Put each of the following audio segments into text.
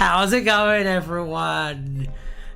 How's it going, everyone?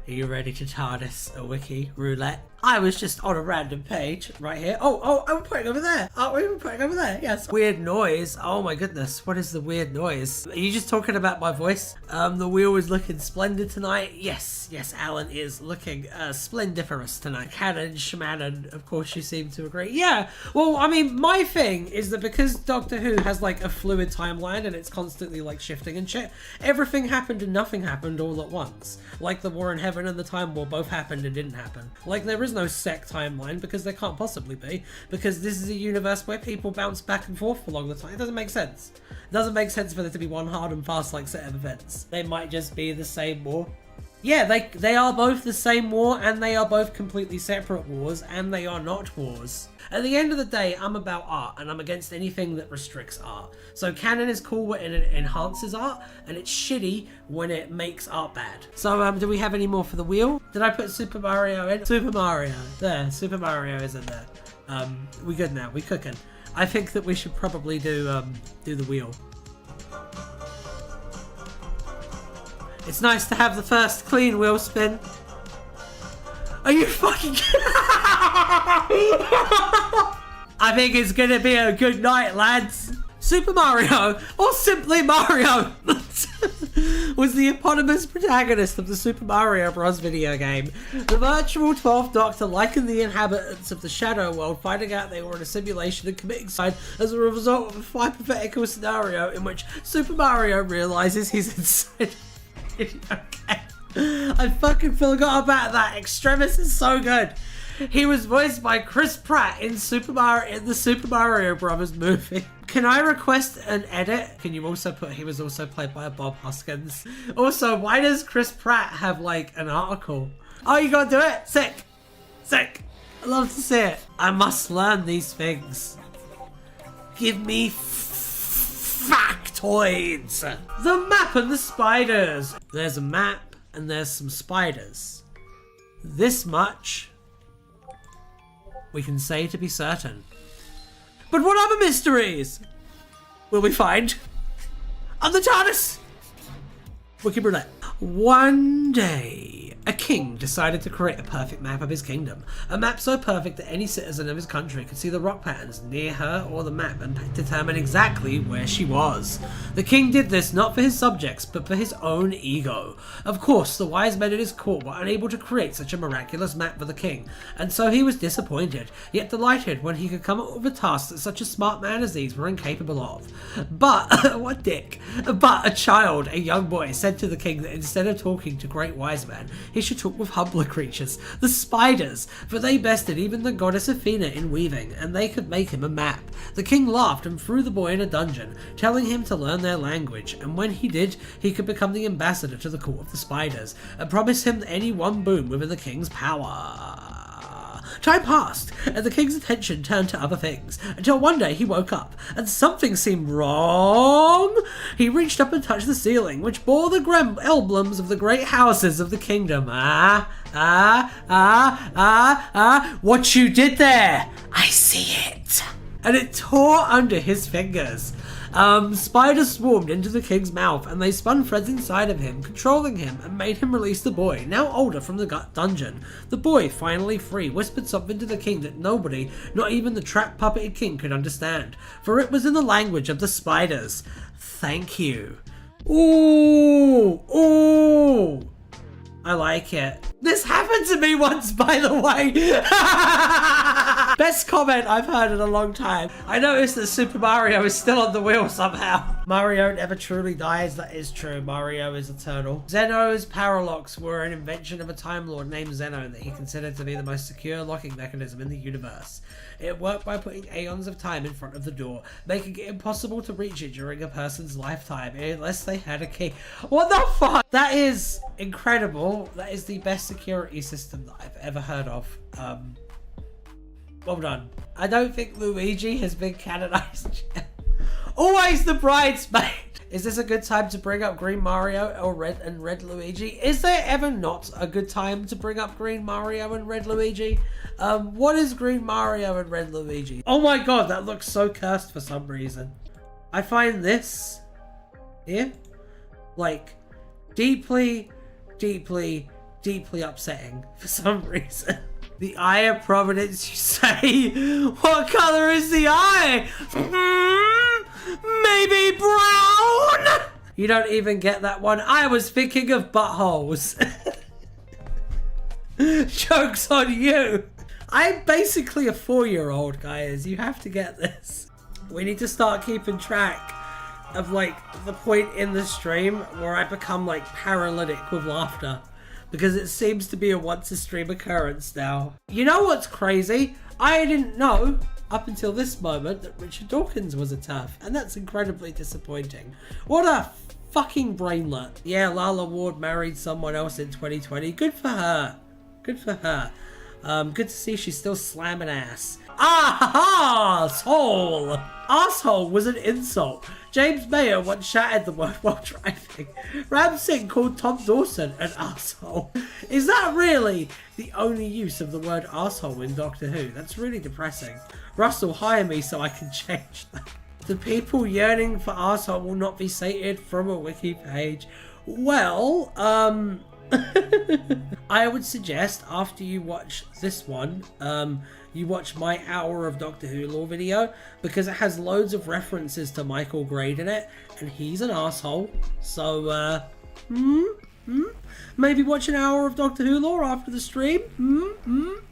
Are you ready to Tardis Wiki Roulette? I was just on a random page right here. Oh, I'm putting over there. Oh, we were putting over there. Yes. Weird noise. Oh my goodness. What is the weird noise? Are you just talking about my voice? The wheel is looking splendid tonight. Yes, Alan is looking splendiferous tonight. Cannon, Schmanon, of course you seem to agree. Yeah, well, I mean, my thing is that because Doctor Who has like a fluid timeline and it's constantly like shifting and shit, everything happened and nothing happened all at once. Like the War in Heaven and the Time War both happened and didn't happen. Like there is no sec timeline because there can't possibly be, because this is a universe where people bounce back and forth along the time. It doesn't make sense. It doesn't make sense for there to be one hard and fast like set of events. They might just be the same war. Yeah, they are both the same war, and they are both completely separate wars, and they are not wars. At the end of the day, I'm about art, and I'm against anything that restricts art. So canon is cool when it enhances art, and it's shitty when it makes art bad. So do we have any more for the wheel? Did I put Super Mario in? Super Mario. There, Super Mario is in there. We good now, we cooking. I think that we should probably do the wheel. It's nice to have the first clean wheel spin. Are you fucking kidding? I think it's gonna be a good night, lads. Super Mario, or simply Mario, was the eponymous protagonist of the Super Mario Bros. Video game. The virtual 12th Doctor likened the inhabitants of the Shadow World finding out they were in a simulation and committing suicide as a result of a hypothetical scenario in which Super Mario realizes he's inside. Okay. I fucking forgot about that. Extremis is so good. He was voiced by Chris Pratt in the Super Mario Brothers movie. Can I request an edit? Can you also put he was also played by Bob Hoskins? Also, why does Chris Pratt have like an article? Oh, you gotta do it? Sick. I love to see it. I must learn these things. Give me factoids. The map and the spiders. There's a map and there's some spiders. This much we can say to be certain. But what other mysteries will we find on the Tardis Wiki Roulette? One day, a king decided to create a perfect map of his kingdom. A map so perfect that any citizen of his country could see the rock patterns near her or the map and determine exactly where she was. The king did this not for his subjects, but for his own ego. Of course, the wise men at his court were unable to create such a miraculous map for the king, and so he was disappointed, yet delighted when he could come up with a task that such a smart man as these were incapable of. But, what dick? But a child, a young boy, said to the king that instead of talking to great wise men, he should talk with humbler creatures, the spiders, for they bested even the goddess Athena in weaving, and they could make him a map. The king laughed and threw the boy in a dungeon, telling him to learn their language, and when he did, he could become the ambassador to the court of the spiders, and promise him any one boon within the king's power. Time passed, and the king's attention turned to other things, until one day he woke up, and something seemed wrong. He reached up and touched the ceiling, which bore the emblems of the great houses of the kingdom. What you did there? I see it. And it tore under his fingers. Spiders swarmed into the king's mouth, and they spun threads inside of him, controlling him, and made him release the boy, now older, from the dungeon. The boy, finally free, whispered something to the king that nobody, not even the trap-puppeted king, could understand, for it was in the language of the spiders. Thank you. Ooh! I like it. This happened to me once, by the way. Best comment I've heard in a long time. I noticed that Super Mario is still on the wheel somehow. Mario never truly dies, that is true. Mario is eternal. Zeno's paralocks were an invention of a Time Lord named Zeno that he considered to be the most secure locking mechanism in the universe. It worked by putting aeons of time in front of the door, making it impossible to reach it during a person's lifetime unless they had a key. What the fuck? That is incredible. That is the best security system that I've ever heard of. Well done. I don't think Luigi has been canonized yet. Always the bridesmaid. Is this a good time to bring up Green Mario or Red Luigi? Is there ever not a good time to bring up Green Mario and Red Luigi? What is Green Mario and Red Luigi? Oh my god, that looks so cursed for some reason. I find this here, like, deeply, deeply, deeply upsetting for some reason. The Eye of Providence, you say? What color is the eye? Maybe brown? You don't even get that one. I was thinking of buttholes. Joke's on you. I'm basically a 4-year-old, guys. You have to get this. We need to start keeping track of, like, the point in the stream where I become, like, paralytic with laughter. Because it seems to be a once-a-stream occurrence now. You know what's crazy? I didn't know, up until this moment, that Richard Dawkins was a TERF. And that's incredibly disappointing. What a fucking brainlet. Yeah, Lala Ward married someone else in 2020. Good for her. Good for her. Good to see she's still slamming ass. Asshole! Asshole was an insult. James Mayer once shouted the word while driving. Ram Singh called Tom Dawson an asshole. Is that really the only use of the word asshole in Doctor Who? That's really depressing. Russell, hire me so I can change that. The people yearning for asshole will not be sated from a wiki page. Well, I would suggest after you watch this one, you watch my hour of Doctor Who lore video, because it has loads of references to Michael Grade in it, and he's an asshole. So, maybe watch an hour of Doctor Who lore after the stream.